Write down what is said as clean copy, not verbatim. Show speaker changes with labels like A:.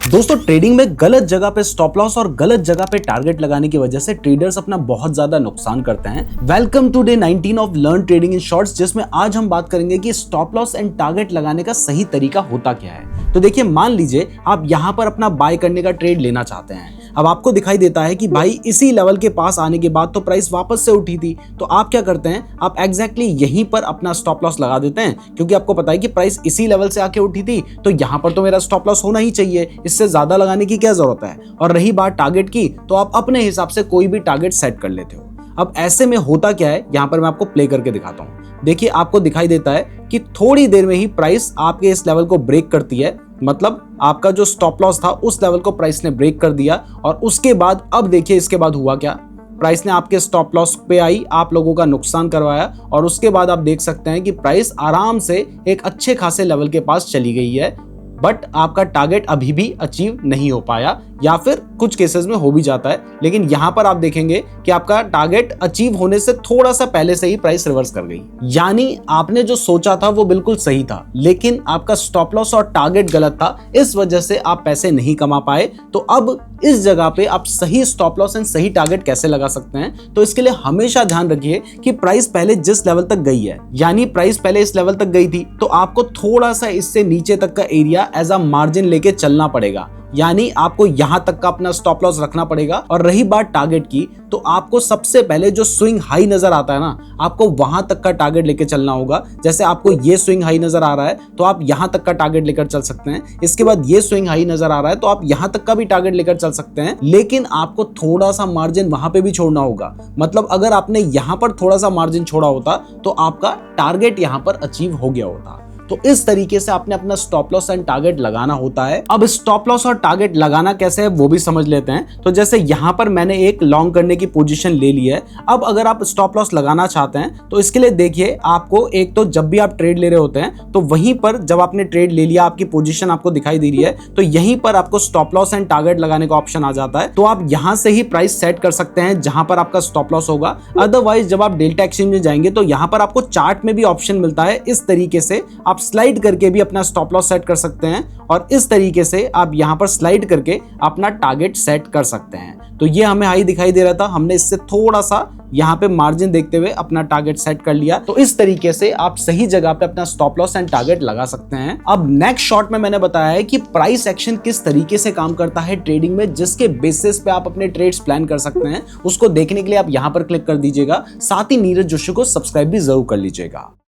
A: दोस्तों ट्रेडिंग में गलत जगह पे स्टॉप लॉस और गलत जगह पे टारगेट लगाने की वजह से ट्रेडर्स अपना बहुत ज्यादा नुकसान करते हैं। Welcome to day 19 of learn trading in shorts, जिसमें आज हम बात करेंगे कि स्टॉप लॉस एंड टारगेट लगाने का सही तरीका होता क्या है। तो देखिए, मान लीजिए आप यहाँ पर अपना बाय करने का ट्रेड लेना चाहते हैं। अब आपको दिखाई देता है कि भाई इसी लेवल के पास आने के बाद तो प्राइस वापस से उठी थी, तो आप क्या करते हैं, आप एग्जैक्टली यहीं पर अपना स्टॉप लॉस लगा देते हैं, क्योंकि आपको पता है कि प्राइस इसी लेवल से आके उठी थी, तो यहाँ पर तो मेरा स्टॉप लॉस होना ही चाहिए, इससे ज्यादा लगाने की क्या जरूरत है। और रही बात टारगेट की, तो आप अपने हिसाब से कोई भी टारगेट सेट कर लेते हो। अब ऐसे में होता क्या है, यहाँ पर मैं आपको प्ले करके दिखाता हूँ। देखिए, आपको दिखाई देता है कि थोड़ी देर में ही प्राइस आपके इस लेवल को ब्रेक करती है, मतलब आपका जो स्टॉप लॉस था उस लेवल को प्राइस ने ब्रेक कर दिया। और उसके बाद अब देखिए इसके बाद हुआ क्या, प्राइस ने आपके स्टॉप लॉस पे आई, आप लोगों का नुकसान करवाया, और उसके बाद आप देख सकते हैं कि प्राइस आराम से एक अच्छे खासे लेवल के पास चली गई है, बट आपका टारगेट अभी भी अचीव नहीं हो पाया, या फिर कुछ केसेस में हो भी जाता है। लेकिन यहां पर आप देखेंगे कि आपका टारगेट अचीव होने से थोड़ा सा पहले से ही प्राइस रिवर्स कर गई, यानी आपने जो सोचा था वो बिल्कुल सही था, लेकिन आपका स्टॉप लॉस और टारगेट गलत था, इस वजह से आप पैसे नहीं कमा पाए। तो अब इस जगह पे आप सही स्टॉप लॉस एंड सही टारगेट कैसे लगा सकते हैं, तो इसके लिए हमेशा ध्यान रखिए कि प्राइस पहले जिस लेवल तक गई है, यानी प्राइस पहले इस लेवल तक गई थी, तो आपको थोड़ा सा इससे नीचे तक का एरिया एज अ मार्जिन लेके चलना पड़ेगा, यानी आपको यहां तक का अपना स्टॉप लॉस रखना पड़ेगा। और रही बात टारगेट की, तो आपको सबसे पहले जो स्विंग हाई नजर आता है ना, आपको वहां तक का टारगेट लेके चलना होगा। जैसे आपको ये स्विंग हाई नजर आ रहा है, तो आप यहां तक का टारगेट लेकर चल सकते हैं। इसके बाद ये स्विंग हाई नजर आ रहा है, तो आप यहां तक का भी टारगेट लेकर चल सकते हैं, लेकिन आपको थोड़ा सा मार्जिन वहां पे भी छोड़ना होगा। मतलब अगर आपने यहां पर थोड़ा सा मार्जिन छोड़ा होता, तो आपका टारगेट यहां पर अचीव हो गया होता। तो इस तरीके से आपने अपना स्टॉप लॉस एंड टारगेट लगाना होता है। अब स्टॉप लॉस और टारगेट लगाना कैसे है वो भी समझ लेते हैं। तो जैसे यहां पर मैंने एक लॉन्ग करने की पोजीशन ले ली है। अब अगर आप स्टॉप लॉस लगाना चाहते हैं, तो इसके लिए देखिए, आपको एक तो जब भी आप ट्रेड ले रहे होते हैं, तो वहीं पर जब आपने ट्रेड ले लिया, आपकी पोजीशन आपको दिखाई दे रही है, तो यहीं पर आपको स्टॉप लॉस एंड टारगेट लगाने का ऑप्शन आ जाता है। तो आप यहां से ही प्राइस सेट कर सकते हैं जहां पर आपका स्टॉप लॉस होगा। अदरवाइज जब आप डेल्टा एक्सचेंज में जाएंगे, तो यहां पर आपको चार्ट में भी ऑप्शन मिलता है। इस तरीके से आप स्लाइड करके भी अपना स्टॉप लॉस सेट कर सकते हैं, और इस तरीके से आप यहां पर स्लाइड करके अपना टारगेट सेट कर सकते हैं। तो ये हमें हाई दिखाई दे रहा था, हमने इससे थोड़ा सा यहां पे मार्जिन देखते हुए अपना टारगेट सेट कर लिया। तो इस तरीके से आप सही जगह पे अपना स्टॉप लॉस एंड टारगेट लगा सकते हैं। अब नेक्स्ट शॉर्ट में मैंने बताया है कि प्राइस एक्शन किस तरीके से काम करता है ट्रेडिंग में, जिसके बेसिस पे आप अपने ट्रेड्स प्लान कर सकते हैं। उसको देखने के लिए आप यहां पर क्लिक कर दीजिएगा। साथ ही नीरज जोशी को सब्सक्राइब भी जरूर कर लीजिएगा।